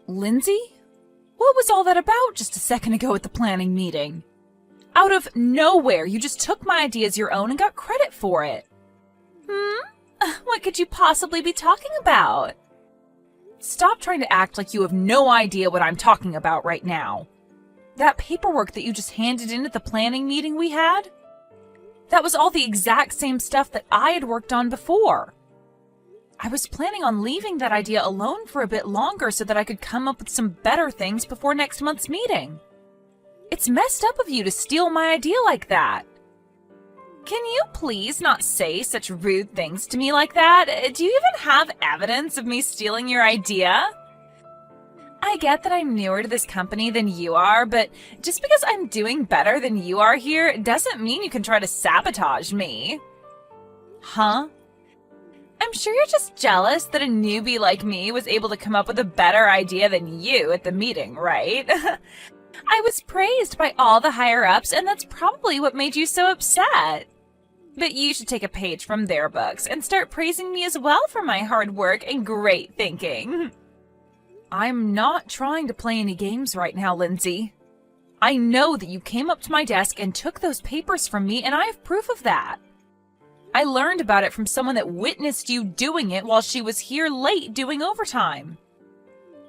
Lindsay? What was all that about just a second ago at the planning meeting? Out of nowhere, you just took my idea as your own and got credit for it. What could you possibly be talking about? Stop trying to act like you have no idea what I'm talking about right now. That paperwork that you just handed in at the planning meeting we had? That was all the exact same stuff that I had worked on before. I was planning on leaving that idea alone for a bit longer so that I could come up with some better things before next month's meeting. It's messed up of you to steal my idea like that. Can you please not say such rude things to me like that? Do you even have evidence of me stealing your idea? I get that I'm newer to this company than you are, but just because I'm doing better than you are here doesn't mean you can try to sabotage me. Huh? I'm sure you're just jealous that a newbie like me was able to come up with a better idea than you at the meeting, right? I was praised by all the higher-ups, and that's probably what made you so upset. But you should take a page from their books and start praising me as well for my hard work and great thinking. I'm not trying to play any games right now, Lindsay. I know that you came up to my desk and took those papers from me, and I have proof of that. I learned about it from someone that witnessed you doing it while she was here late doing overtime.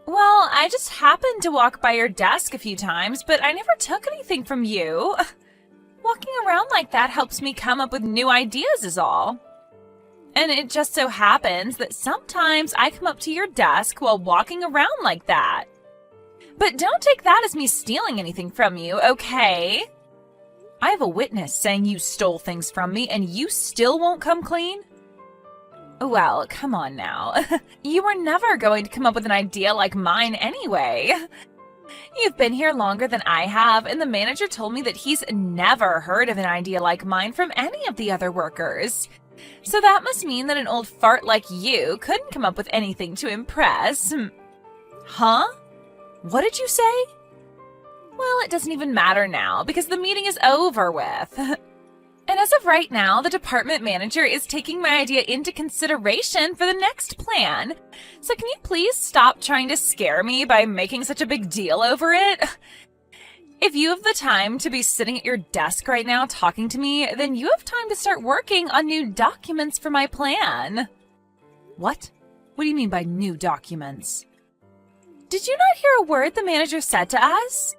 Well, I just happened to walk by your desk a few times, but I never took anything from you. Walking around like that helps me come up with new ideas is all. And it just so happens that sometimes I come up to your desk while walking around like that. But don't take that as me stealing anything from you, okay? I have a witness saying you stole things from me and you still won't come clean? Well, come on now. You were never going to come up with an idea like mine anyway. You've been here longer than I have, and the manager told me that he's never heard of an idea like mine from any of the other workers. So that must mean that an old fart like you couldn't come up with anything to impress. Huh? What did you say? Well, it doesn't even matter now, because the meeting is over with. And as of right now, the department manager is taking my idea into consideration for the next plan. So can you please stop trying to scare me by making such a big deal over it? If you have the time to be sitting at your desk right now talking to me, then you have time to start working on new documents for my plan. What? What do you mean by new documents? Did you not hear a word the manager said to us?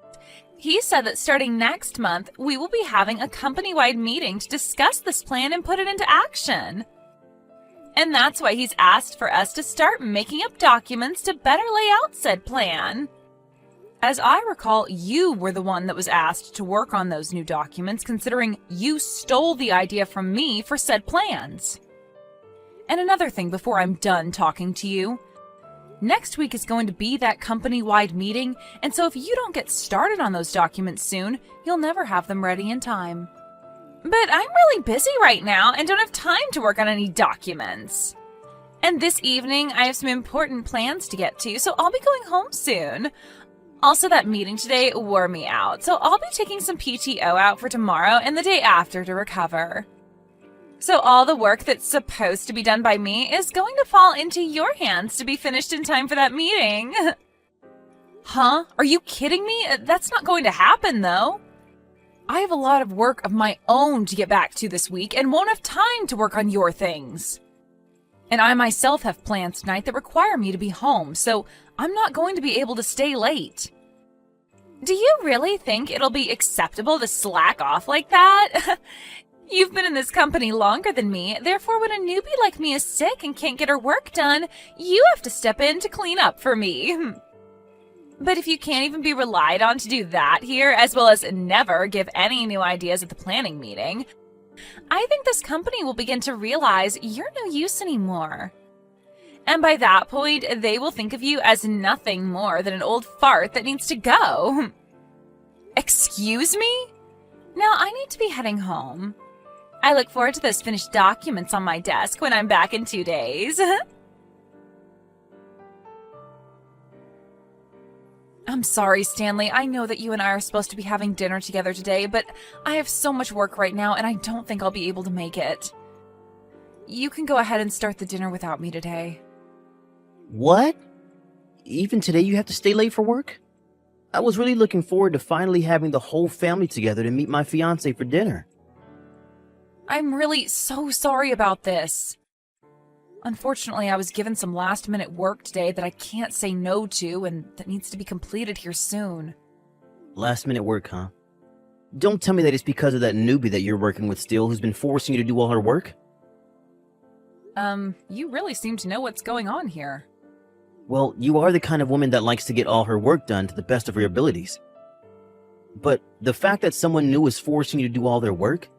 He said that starting next month, we will be having a company-wide meeting to discuss this plan and put it into action. And that's why he's asked for us to start making up documents to better lay out said plan. As I recall, you were the one that was asked to work on those new documents, considering you stole the idea from me for said plans. And another thing before I'm done talking to you. Next week is going to be that company-wide meeting, and so if you don't get started on those documents soon, you'll never have them ready in time. But I'm really busy right now and don't have time to work on any documents. And this evening, I have some important plans to get to, so I'll be going home soon. Also, that meeting today wore me out, so I'll be taking some PTO out for tomorrow and the day after to recover. So all the work that's supposed to be done by me is going to fall into your hands to be finished in time for that meeting. Huh? Are you kidding me? That's not going to happen, though. I have a lot of work of my own to get back to this week and won't have time to work on your things. And I myself have plans tonight that require me to be home, so I'm not going to be able to stay late. Do you really think it'll be acceptable to slack off like that? You've been in this company longer than me, therefore when a newbie like me is sick and can't get her work done, you have to step in to clean up for me. But if you can't even be relied on to do that here, as well as never give any new ideas at the planning meeting, I think this company will begin to realize you're no use anymore. And by that point, they will think of you as nothing more than an old fart that needs to go. Excuse me? Now I need to be heading home. I look forward to those finished documents on my desk when I'm back in 2 days. I'm sorry, Stanley. I know that you and I are supposed to be having dinner together today, but I have so much work right now and I don't think I'll be able to make it. You can go ahead and start the dinner without me today. What? even today you have to stay late for work? I was really looking forward to finally having the whole family together to meet my fiancé for dinner. I'm really so sorry about this. Unfortunately, I was given some last-minute work today that I can't say no to and that needs to be completed here soon. Last-minute work, huh? Don't tell me that it's because of that newbie that you're working with still who's been forcing you to do all her work? You really seem to know what's going on here. Well, you are the kind of woman that likes to get all her work done to the best of her abilities. But the fact that someone new is forcing you to do all their work,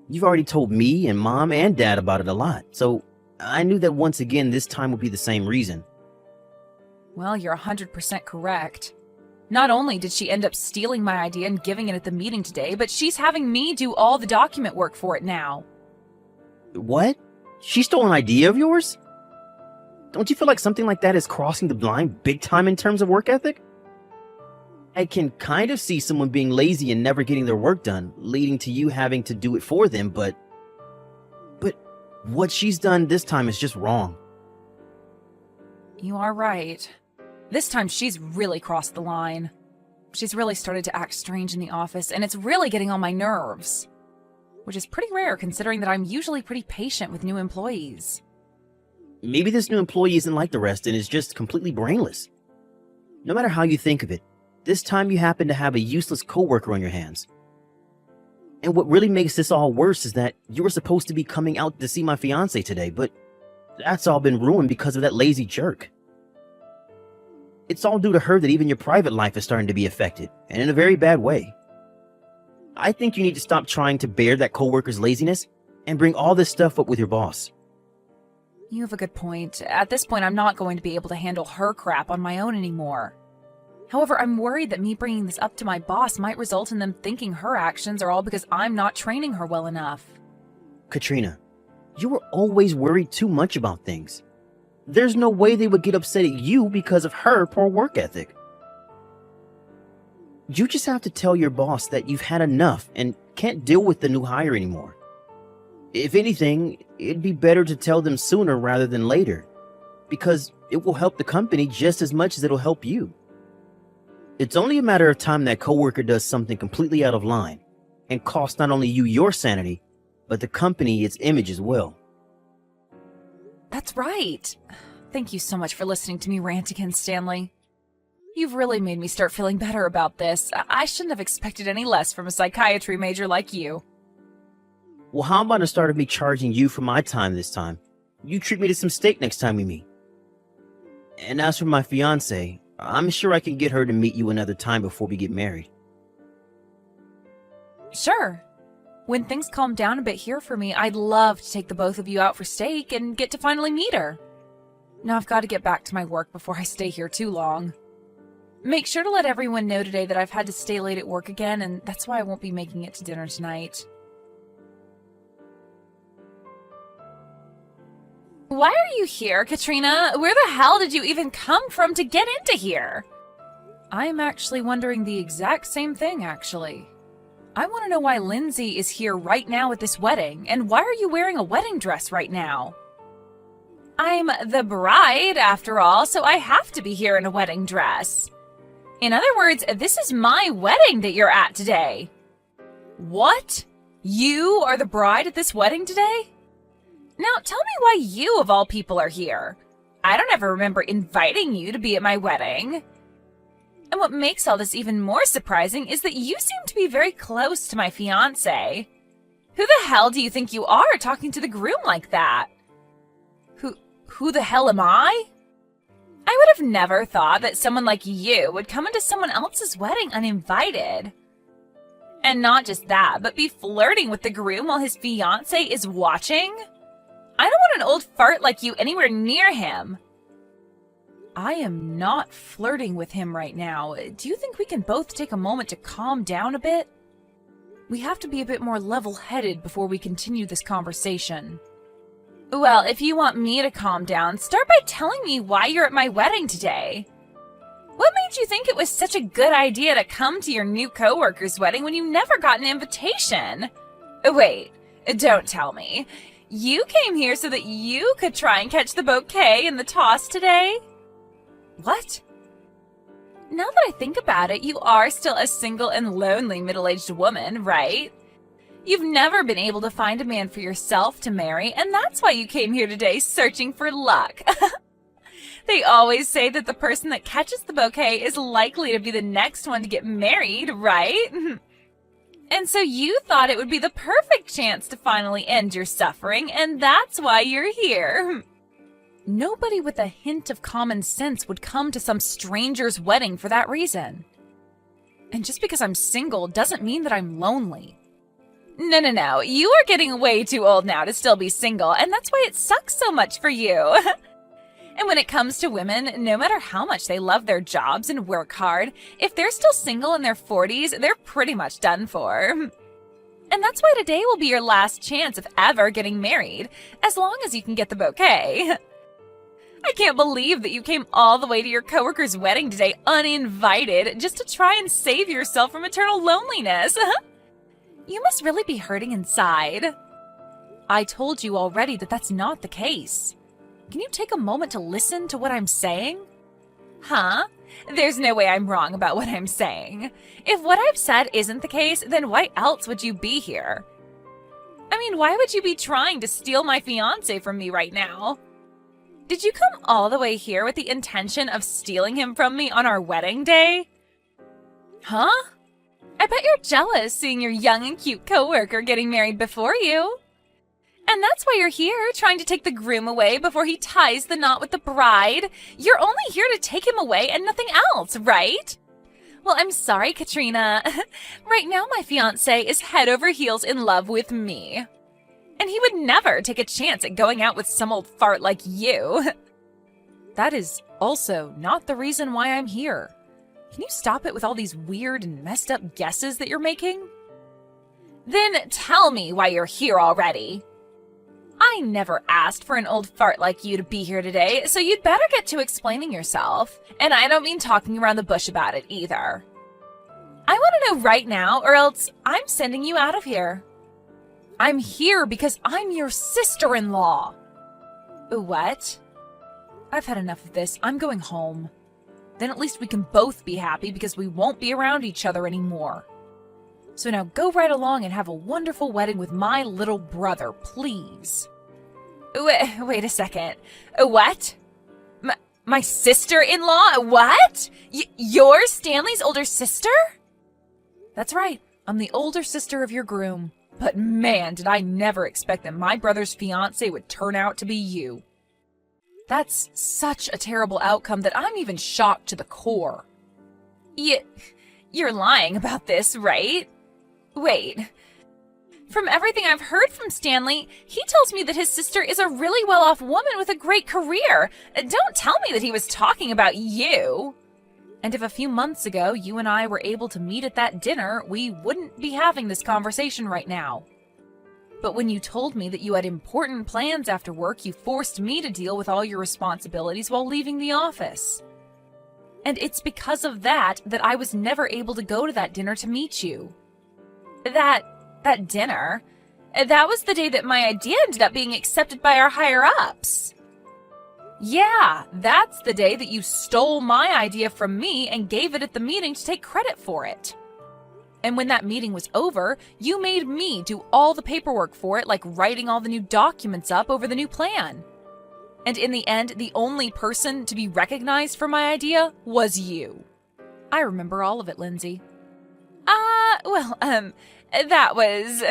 you've already told me and Mom and Dad about it a lot, so I knew that once again this time would be the same reason. Well, you're 100% correct. Not only did she end up stealing my idea and giving it at the meeting today, but she's having me do all the document work for it now. What? She stole an idea of yours? Don't you feel like something like that is crossing the line big time in terms of work ethic? I can kind of see someone being lazy and never getting their work done, leading to you having to do it for them, but what she's done this time is just wrong. You are right. This time she's really crossed the line. She's really started to act strange in the office, and it's really getting on my nerves. Which is pretty rare considering that I'm usually pretty patient with new employees. Maybe this new employee isn't like the rest and is just completely brainless. No matter how you think of it, this time you happen to have a useless coworker on your hands. And what really makes this all worse is that you were supposed to be coming out to see my fiancé today, but that's all been ruined because of that lazy jerk. It's all due to her that even your private life is starting to be affected, and in a very bad way. I think you need to stop trying to bear that coworker's laziness and bring all this stuff up with your boss. You have a good point. At this point, I'm not going to be able to handle her crap on my own anymore. However, I'm worried that me bringing this up to my boss might result in them thinking her actions are all because I'm not training her well enough. Katrina, you were always worried too much about things. There's no way they would get upset at you because of her poor work ethic. You just have to tell your boss that you've had enough and can't deal with the new hire anymore. If anything, it'd be better to tell them sooner rather than later, because it will help the company just as much as it'll help you. It's only a matter of time that coworker does something completely out of line and costs not only you your sanity, but the company its image as well. That's right. Thank you so much for listening to me rant again, Stanley. You've really made me start feeling better about this. I shouldn't have expected any less from a psychiatry major like you. Well, how about instead of me charging you for my time this time, you treat me to some steak next time we meet? And as for my fiancé, I'm sure I can get her to meet you another time before we get married. Sure. When things calm down a bit here for me, I'd love to take the both of you out for steak and get to finally meet her. Now I've got to get back to my work before I stay here too long. Make sure to let everyone know today that I've had to stay late at work again, and that's why I won't be making it to dinner tonight. Why are you here, Katrina? Where the hell did you even come from to get into here? I'm actually wondering the exact same thing, actually. I want to know why Lindsay is here right now at this wedding, and why are you wearing a wedding dress right now? I'm the bride, after all, so I have to be here in a wedding dress. In other words, this is my wedding that you're at today. What? You are the bride at this wedding today? Now, tell me why you, of all people, are here. I don't ever remember inviting you to be at my wedding. And what makes all this even more surprising is that you seem to be very close to my fiancé. Who the hell do you think you are talking to the groom like that? Who the hell am I? I would have never thought that someone like you would come into someone else's wedding uninvited. And not just that, but be flirting with the groom while his fiancé is watching? I don't want an old fart like you anywhere near him. I am not flirting with him right now. Do you think we can both take a moment to calm down a bit? We have to be a bit more level-headed before we continue this conversation. Well, if you want me to calm down, start by telling me why you're at my wedding today. What made you think it was such a good idea to come to your new coworker's wedding when you never got an invitation? Wait, don't tell me. You came here so that you could try and catch the bouquet in the toss today? What? Now that I think about it, you are still a single and lonely middle-aged woman, right? You've never been able to find a man for yourself to marry, and that's why you came here today searching for luck. They always say that the person that catches the bouquet is likely to be the next one to get married, right? And so you thought it would be the perfect chance to finally end your suffering, and that's why you're here. Nobody with a hint of common sense would come to some stranger's wedding for that reason. And just because I'm single doesn't mean that I'm lonely. No. You are getting way too old now to still be single, and that's why it sucks so much for you. And when it comes to women, no matter how much they love their jobs and work hard, if they're still single in their 40s, they're pretty much done for. And that's why today will be your last chance of ever getting married, as long as you can get the bouquet. I can't believe that you came all the way to your coworker's wedding today uninvited just to try and save yourself from eternal loneliness. You must really be hurting inside. I told you already that that's not the case. Can you take a moment to listen to what I'm saying? Huh? There's no way I'm wrong about what I'm saying. If what I've said isn't the case, then why else would you be here? I mean, why would you be trying to steal my fiancé from me right now? Did you come all the way here with the intention of stealing him from me on our wedding day? Huh? I bet you're jealous seeing your young and cute coworker getting married before you. And that's why you're here, trying to take the groom away before he ties the knot with the bride. You're only here to take him away and nothing else, right? Well, I'm sorry, Katrina. Right now, my fiancé is head over heels in love with me. And he would never take a chance at going out with some old fart like you. That is also not the reason why I'm here. Can you stop it with all these weird and messed up guesses that you're making? Then tell me why you're here already. I never asked for an old fart like you to be here today, so you'd better get to explaining yourself. And I don't mean talking around the bush about it either. I want to know right now, or else I'm sending you out of here. I'm here because I'm your sister-in-law. What? I've had enough of this. I'm going home. Then at least we can both be happy because we won't be around each other anymore. So now go right along and have a wonderful wedding with my little brother, please. Wait a second. What? My sister-in-law? What? You're Stanley's older sister? That's right. I'm the older sister of your groom. But man, did I never expect that my brother's fiancé would turn out to be you. That's such a terrible outcome that I'm even shocked to the core. You're lying about this, right? Wait. From everything I've heard from Stanley, he tells me that his sister is a really well-off woman with a great career. Don't tell me that he was talking about you. And if a few months ago you and I were able to meet at that dinner, we wouldn't be having this conversation right now. But when you told me that you had important plans after work, you forced me to deal with all your responsibilities while leaving the office. And it's because of that that I was never able to go to that dinner to meet you. That dinner? That was the day that my idea ended up being accepted by our higher-ups. Yeah, that's the day that you stole my idea from me and gave it at the meeting to take credit for it. And when that meeting was over, you made me do all the paperwork for it, like writing all the new documents up over the new plan. And in the end, the only person to be recognized for my idea was you. I remember all of it, Lindsay. That was...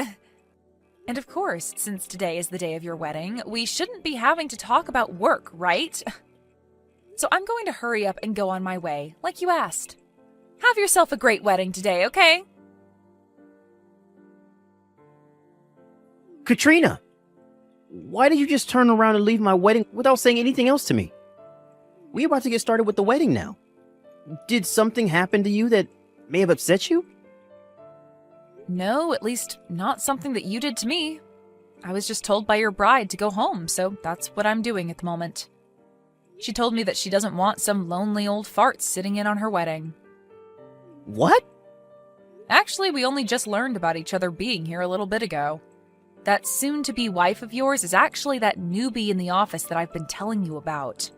And of course, since today is the day of your wedding, we shouldn't be having to talk about work, right? So I'm going to hurry up and go on my way, like you asked. Have yourself a great wedding today, okay? Katrina! Why did you just turn around and leave my wedding without saying anything else to me? We're about to get started with the wedding now. Did something happen to you that may have upset you? No, at least not something that you did to me. I was just told by your bride to go home, so that's what I'm doing at the moment. She told me that she doesn't want some lonely old fart sitting in on her wedding. What? Actually, we only just learned about each other being here a little bit ago. That soon-to-be wife of yours is actually that newbie in the office that I've been telling you about.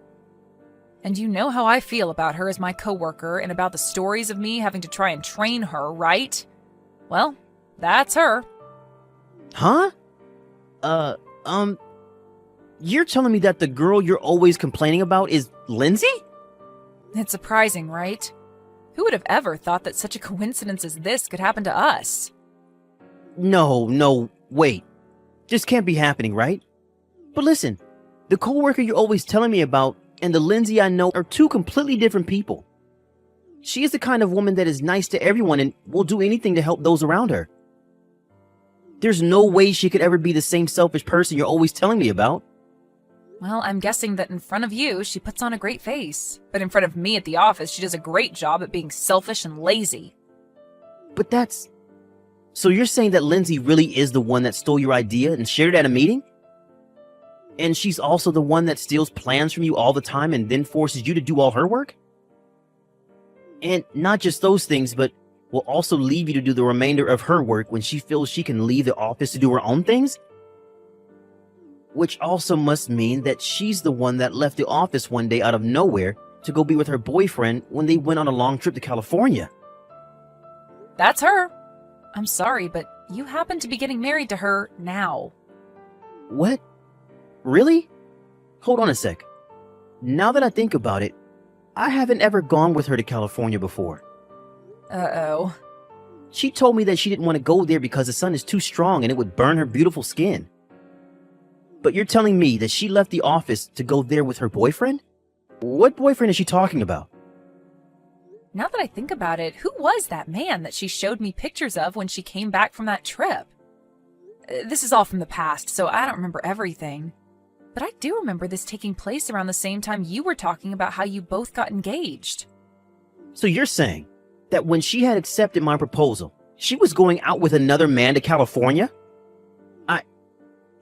And you know how I feel about her as my coworker and about the stories of me having to try and train her, right? Well, that's her. Huh? You're telling me that the girl you're always complaining about is Lindsay? It's surprising, right? Who would have ever thought that such a coincidence as this could happen to us? No, wait. This can't be happening, right? But listen, the coworker you're always telling me about and the Lindsay I know are two completely different people. She is the kind of woman that is nice to everyone and will do anything to help those around her. There's no way she could ever be the same selfish person you're always telling me about. Well, I'm guessing that in front of you, she puts on a great face. But in front of me at the office, she does a great job at being selfish and lazy. But that's... So you're saying that Lindsay really is the one that stole your idea and shared it at a meeting? And she's also the one that steals plans from you all the time and then forces you to do all her work? And not just those things, but will also leave you to do the remainder of her work when she feels she can leave the office to do her own things? Which also must mean that she's the one that left the office one day out of nowhere to go be with her boyfriend when they went on a long trip to California. That's her. I'm sorry, but you happen to be getting married to her now. What? Really? Hold on a sec. Now that I think about it, I haven't ever gone with her to California before. Uh-oh. She told me that she didn't want to go there because the sun is too strong and it would burn her beautiful skin. But you're telling me that she left the office to go there with her boyfriend? What boyfriend is she talking about? Now that I think about it, who was that man that she showed me pictures of when she came back from that trip? This is all from the past, so I don't remember everything. But I do remember this taking place around the same time you were talking about how you both got engaged. So you're saying that when she had accepted my proposal, she was going out with another man to California?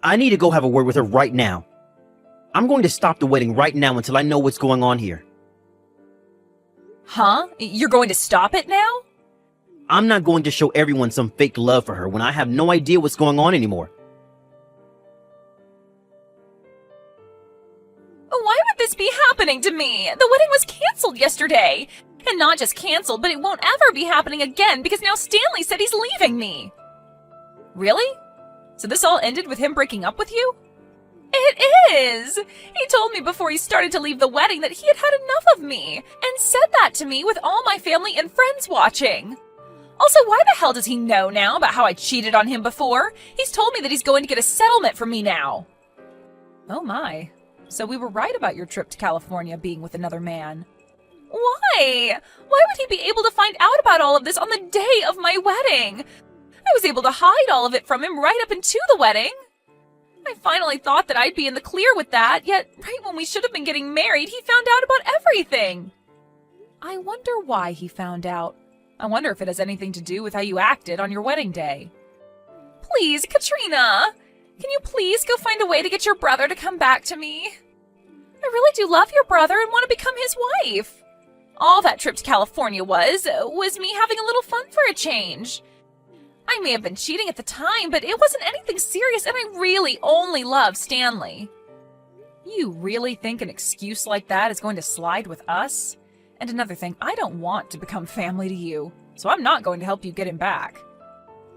I need to go have a word with her right now. I'm going to stop the wedding right now until I know what's going on here. Huh? You're going to stop it now? I'm not going to show everyone some fake love for her when I have no idea what's going on anymore. Why would this be happening to me? The wedding was canceled yesterday. And not just canceled, but it won't ever be happening again because now Stanley said he's leaving me. Really? So this all ended with him breaking up with you? It is! He told me before he started to leave the wedding that he had had enough of me, and said that to me with all my family and friends watching. Also, why the hell does he know now about how I cheated on him before? He's told me that he's going to get a settlement from me now. Oh my. So we were right about your trip to California being with another man. Why? Why would he be able to find out about all of this on the day of my wedding? I was able to hide all of it from him right up into the wedding. I finally thought that I'd be in the clear with that, yet right when we should have been getting married, he found out about everything. I wonder why he found out. I wonder if it has anything to do with how you acted on your wedding day. Please, Katrina, can you please go find a way to get your brother to come back to me? I really do love your brother and want to become his wife. All that trip to California was me having a little fun for a change. I may have been cheating at the time, but it wasn't anything serious, and I really only love Stanley. You really think an excuse like that is going to slide with us? And another thing, I don't want to become family to you, so I'm not going to help you get him back.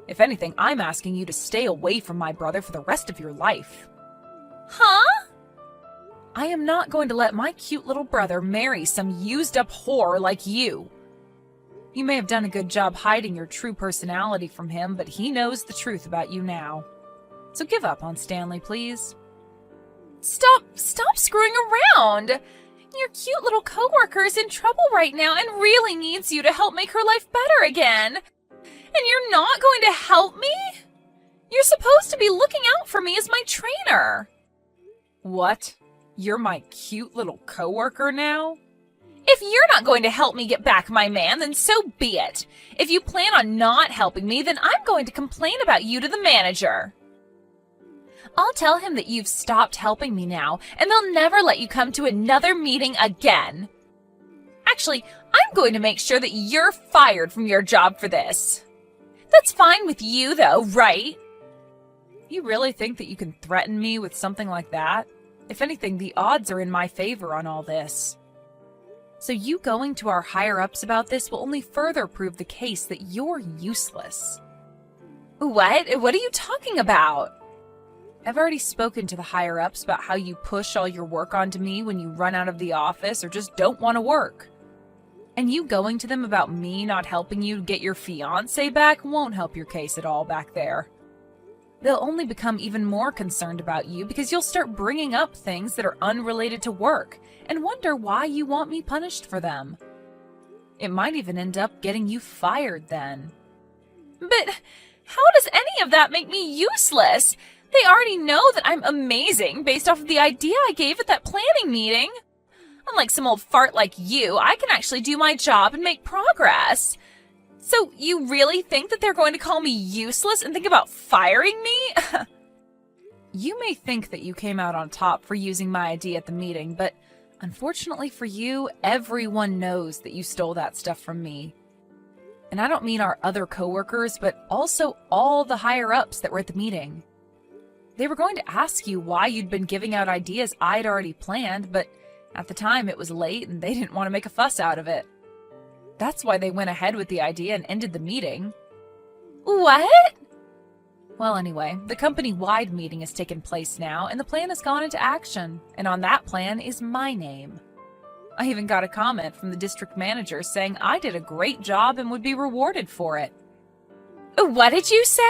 If anything, I'm asking you to stay away from my brother for the rest of your life. Huh? I am not going to let my cute little brother marry some used-up whore like you. You may have done a good job hiding your true personality from him, but he knows the truth about you now. So give up on Stanley, please. Stop screwing around! Your cute little coworker is in trouble right now and really needs you to help make her life better again. And you're not going to help me? You're supposed to be looking out for me as my trainer. What? You're my cute little coworker now? If you're not going to help me get back my man, then so be it. If you plan on not helping me, then I'm going to complain about you to the manager. I'll tell him that you've stopped helping me now, and they'll never let you come to another meeting again. Actually, I'm going to make sure that you're fired from your job for this. That's fine with you, though, right? You really think that you can threaten me with something like that? If anything, the odds are in my favor on all this. So you going to our higher-ups about this will only further prove the case that you're useless. What? What are you talking about? I've already spoken to the higher-ups about how you push all your work onto me when you run out of the office or just don't want to work. And you going to them about me not helping you get your fiancé back won't help your case at all back there. They'll only become even more concerned about you because you'll start bringing up things that are unrelated to work and wonder why you want me punished for them. It might even end up getting you fired then. But how does any of that make me useless? They already know that I'm amazing based off of the idea I gave at that planning meeting. Unlike some old fart like you, I can actually do my job and make progress. So you really think that they're going to call me useless and think about firing me? You may think that you came out on top for using my idea at the meeting, but unfortunately for you, everyone knows that you stole that stuff from me. And I don't mean our other coworkers, but also all the higher-ups that were at the meeting. They were going to ask you why you'd been giving out ideas I'd already planned, but at the time it was late and they didn't want to make a fuss out of it. That's why they went ahead with the idea and ended the meeting. What? Well, anyway, the company-wide meeting has taken place now, and the plan has gone into action, and on that plan is my name. I even got a comment from the district manager saying I did a great job and would be rewarded for it. What did you say?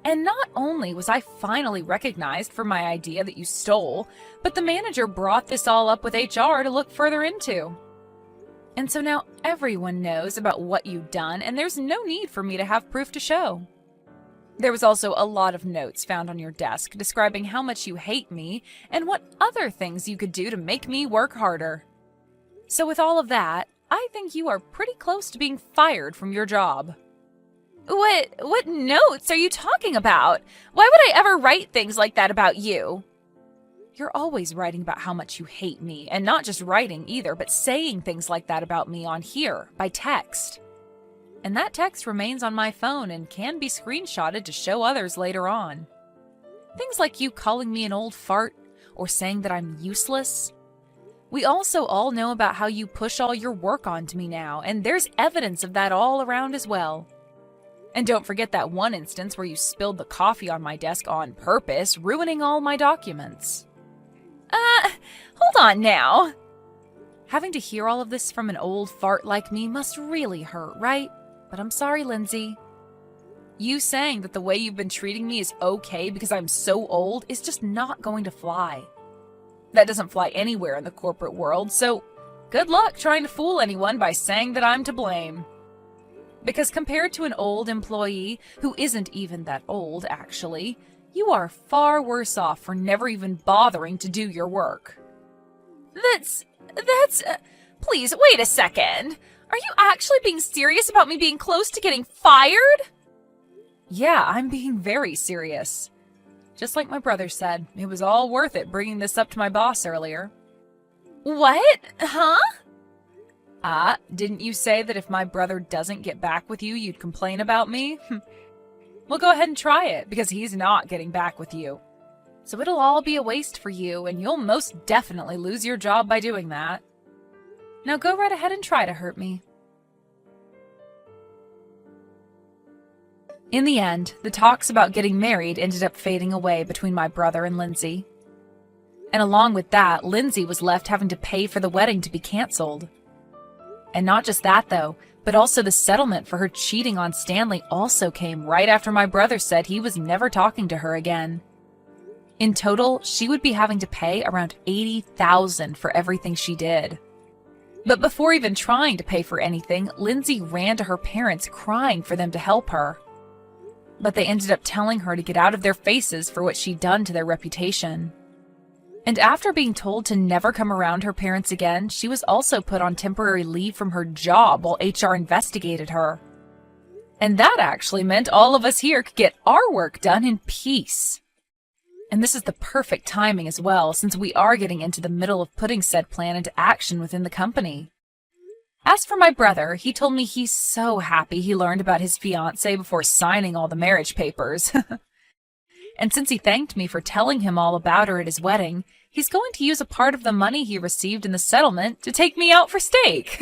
And not only was I finally recognized for my idea that you stole, but the manager brought this all up with HR to look further into. And so now everyone knows about what you've done, and there's no need for me to have proof to show. There was also a lot of notes found on your desk describing how much you hate me and what other things you could do to make me work harder. So with all of that, I think you are pretty close to being fired from your job. What notes are you talking about? Why would I ever write things like that about you? You're always writing about how much you hate me, and not just writing either, but saying things like that about me on here, by text. And that text remains on my phone and can be screenshotted to show others later on. Things like you calling me an old fart, or saying that I'm useless. We also all know about how you push all your work onto me now, and there's evidence of that all around as well. And don't forget that one instance where you spilled the coffee on my desk on purpose, ruining all my documents. Hold on now. Having to hear all of this from an old fart like me must really hurt, right? But I'm sorry, Lindsay. You saying that the way you've been treating me is okay because I'm so old is just not going to fly. That doesn't fly anywhere in the corporate world, so good luck trying to fool anyone by saying that I'm to blame. Because compared to an old employee, who isn't even that old, actually, you are far worse off for never even bothering to do your work. Please, wait a second. Are you actually being serious about me being close to getting fired? Yeah, I'm being very serious. Just like my brother said, it was all worth it bringing this up to my boss earlier. What? Huh? Didn't you say that if my brother doesn't get back with you, you'd complain about me? Well, go ahead and try it, because he's not getting back with you. So it'll all be a waste for you, and you'll most definitely lose your job by doing that. Now go right ahead and try to hurt me. In the end, the talks about getting married ended up fading away between my brother and Lindsay. And along with that, Lindsay was left having to pay for the wedding to be canceled. And not just that, though, but also the settlement for her cheating on Stanley also came right after my brother said he was never talking to her again. In total, she would be having to pay around $80,000 for everything she did. But before even trying to pay for anything, Lindsay ran to her parents crying for them to help her. But they ended up telling her to get out of their faces for what she'd done to their reputation. And after being told to never come around her parents again, she was also put on temporary leave from her job while HR investigated her. And that actually meant all of us here could get our work done in peace. And this is the perfect timing as well, since we are getting into the middle of putting said plan into action within the company. As for my brother, he told me he's so happy he learned about his fiancée before signing all the marriage papers. And since he thanked me for telling him all about her at his wedding, He's going to use a part of the money he received in the settlement to take me out for steak.